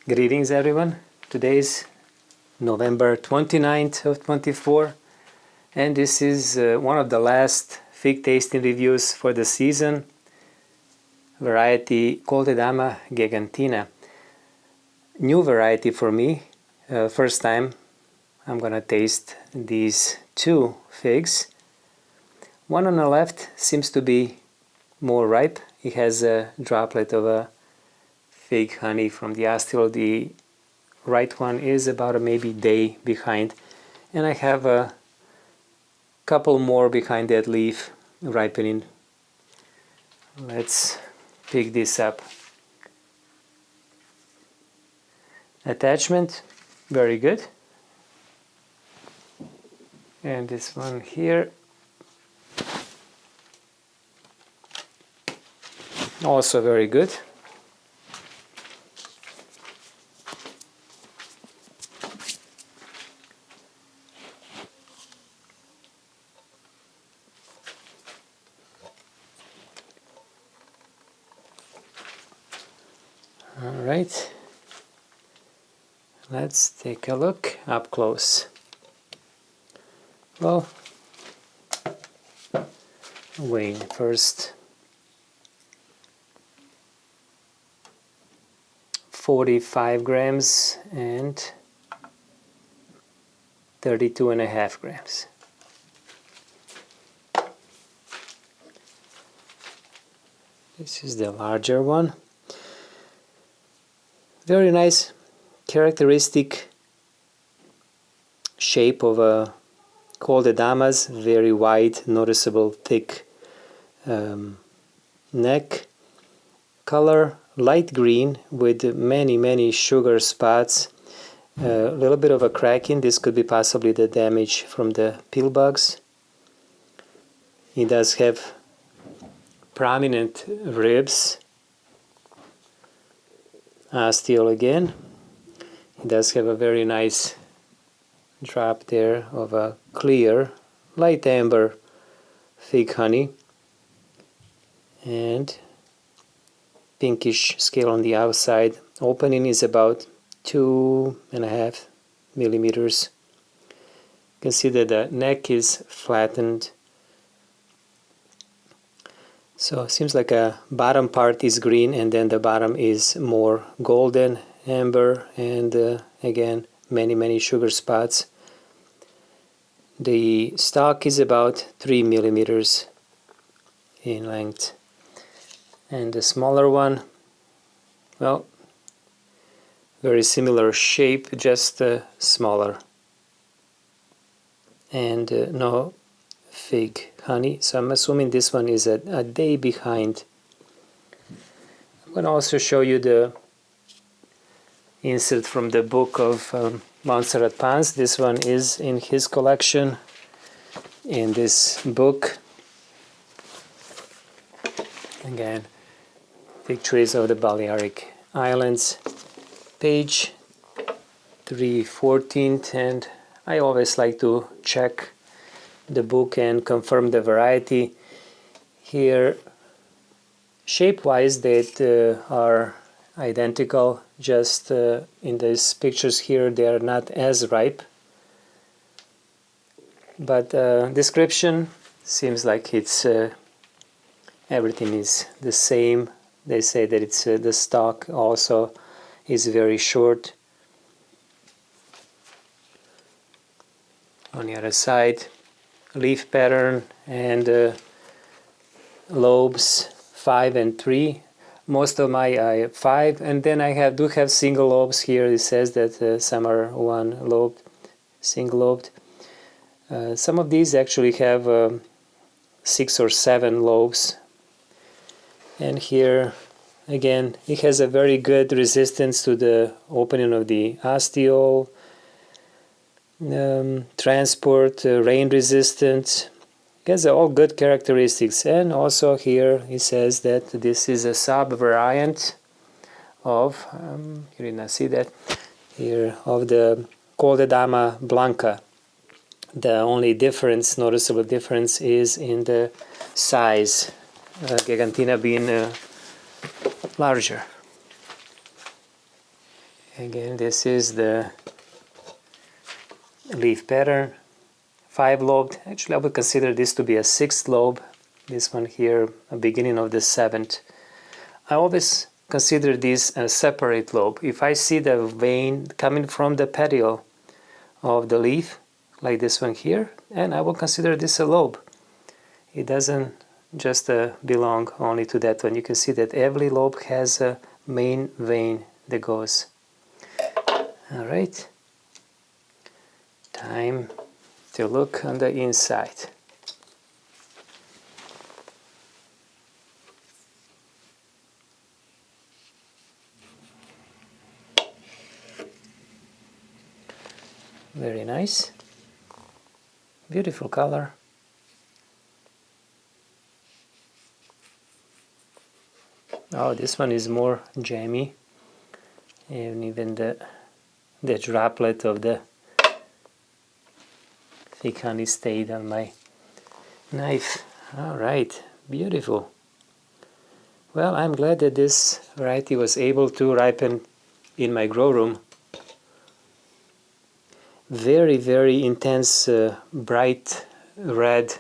Greetings everyone. Today is November 29th of 24 and this is one of the last fig tasting reviews for the season. Variety CDD Gegantina. New variety for me. First time I'm gonna taste these two figs. One on the left seems to be more ripe. It has a droplet of a fig honey from the astile. The right one is about a maybe day behind, and I have a couple more behind that leaf ripening. Let's pick this up. Attachment, very good. And this one here, also very good. All right, let's take a look up close. Well, weighing first. 45 grams and 32.5 grams. This is the larger one. Very nice, characteristic shape of a CDD, very wide, noticeable, thick neck. Color light green with many sugar spots. A little bit of a cracking. This could be possibly the damage from the pill bugs. It does have prominent ribs. Astile again. It does have a very nice drop there of a clear, light amber fig honey. And pinkish scale on the outside. Opening is about 2.5 millimeters. You can see that the neck is flattened. So it seems like a bottom part is green and then the bottom is more golden amber, and again many sugar spots. The stalk is about 3 millimeters in length. And the smaller one, well, very similar shape, just smaller. And no fig honey, so I'm assuming this one is a day behind. I'm going to also show you the insert from the book of Montserrat Pons. This one is in his collection in this book. Again, pictures of the Balearic Islands, page 314, and I always like to check the book and confirm the variety. Here, shape-wise, they are identical, just in these pictures here they are not as ripe. But description seems like it's everything is the same. They say that it's the stalk also is very short. On the other side, leaf pattern and lobes 5 and 3. Most of my 5, and then I do have single lobes here. It says that some are one lobed, single lobed. Some of these actually have 6 or 7 lobes. And here again it has a very good resistance to the opening of the ostiole, transport, rain resistance. It has all good characteristics. And also here it says that this is a sub-variant of, you did not see that here, of the CDD Blanca. The only difference, noticeable difference, is in the size. Gegantina being larger. Again, this is the leaf pattern, 5-lobed. Actually, I would consider this to be a 6th lobe. This one here, a beginning of the 7th. I always consider this a separate lobe. If I see the vein coming from the petiole of the leaf, like this one here, and I will consider this a lobe. It doesn't just belong only to that one. You can see that every lobe has a main vein that goes. All right, time to look on the inside. Very nice, beautiful color. Oh, this one is more jammy, and even the droplet of the thick honey stayed on my knife. All right, beautiful. Well, I'm glad that this variety was able to ripen in my grow room. Very, very intense, bright red.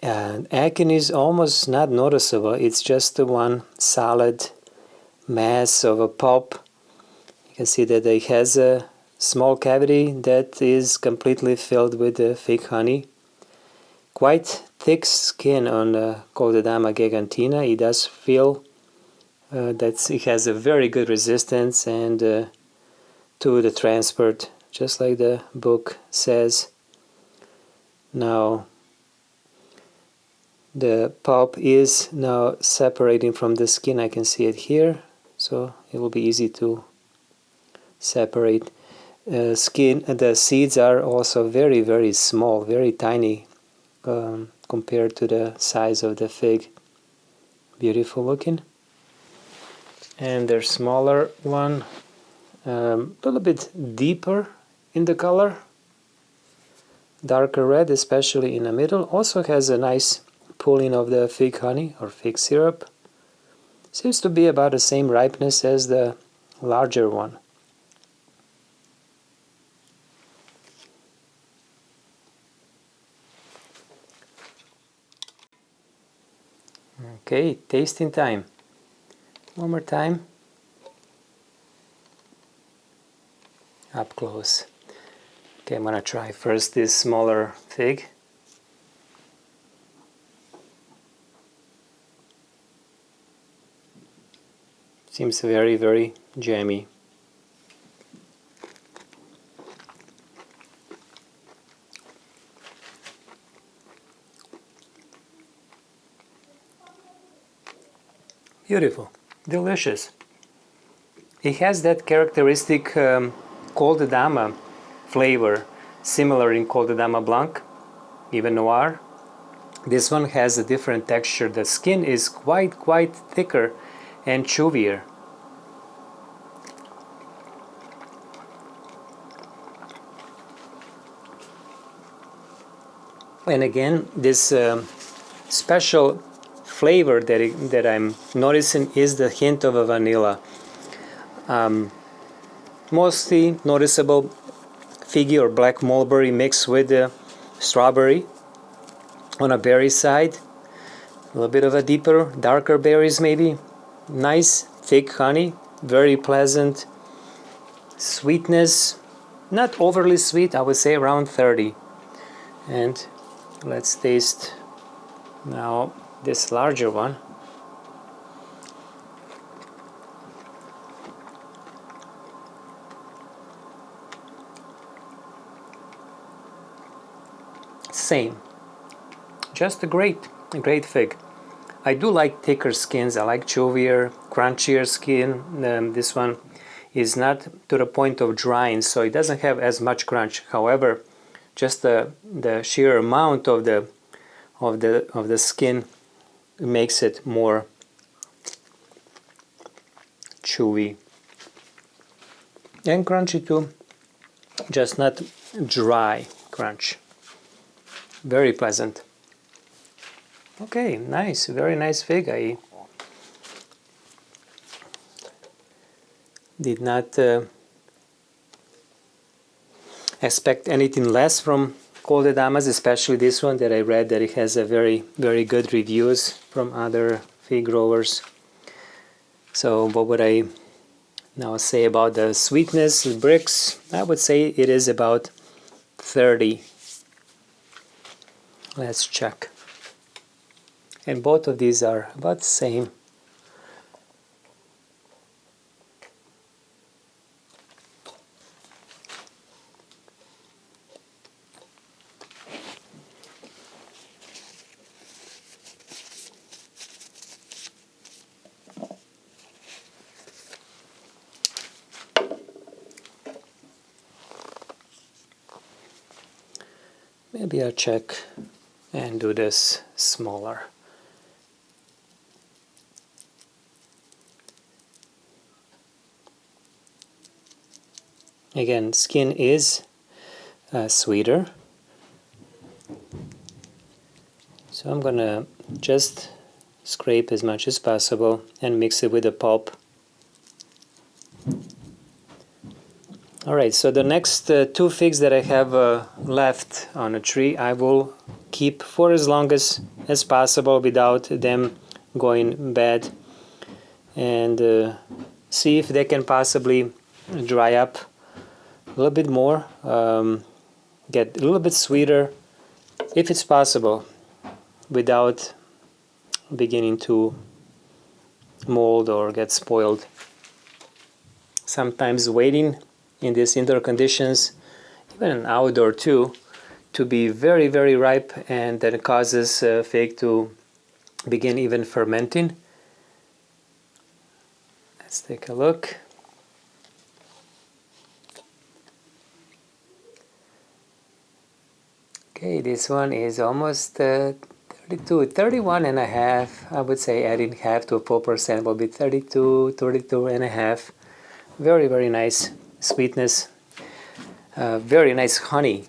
Acne is almost not noticeable. It's just the one solid mass of a pulp. You can see that it has a small cavity that is completely filled with thick honey. Quite thick skin on the Coldedama gigantina. It does feel that it has a very good resistance and to the transport, just like the book says. Now, the pulp is now separating from the skin. I can see it here, so it will be easy to separate. The seeds are also very, very small, very tiny compared to the size of the fig. Beautiful looking. And their smaller one, a little bit deeper in the color, darker red, especially in the middle. Also has a nice pulling of the fig honey or fig syrup. Seems to be about the same ripeness as the larger one. Okay, tasting time. One more time. Up close. Okay, I'm gonna try first this smaller fig. Seems very, very jammy. Beautiful, delicious. It has that characteristic Coldedama flavor, similar in Coldedama Blanc, even Noir. This one has a different texture. The skin is quite thicker and chewier. And again, this special flavor that I'm noticing is the hint of a vanilla. Mostly noticeable figgy or black mulberry mixed with the strawberry on a berry side. A little bit of a deeper, darker berries maybe. Nice thick honey, very pleasant. Sweetness, not overly sweet, I would say around 30. And let's taste now this larger one. Same, just a great fig. I do like thicker skins. I like chewier, crunchier skin. This one is not to the point of drying, so it doesn't have as much crunch. However, just the sheer amount of the skin makes it more chewy and crunchy too, just not dry crunch. Very pleasant. Okay, nice, very nice fig. did not expect anything less from Damas, especially this one that I read that it has a very good reviews from other fig growers. So what would I now say about the sweetness, the Brix? I would say it is about 30. Let's check. And both of these are about the same. Maybe I'll check and do this smaller. Again, skin is sweeter. So I'm gonna just scrape as much as possible and mix it with the pulp. Alright, so the next 2 figs that I have left on a tree, I will keep for as long as possible without them going bad, and see if they can possibly dry up a little bit more, get a little bit sweeter if it's possible without beginning to mold or get spoiled. Sometimes waiting in these indoor conditions, even an outdoor too, to be very ripe, and that causes fig to begin even fermenting. Let's take a look. Okay, this one is almost 32, 31 and a half. I would say adding half to a full percent will be 32, 32 and a half. Very nice sweetness, very nice honey.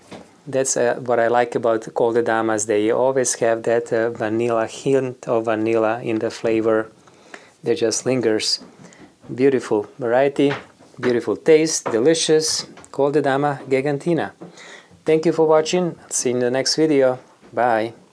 That's what I like about Damas. They always have that vanilla hint of vanilla in the flavor that just lingers. Beautiful variety, beautiful taste, delicious. Dama Gegantina. Thank you for watching. See you in the next video. Bye.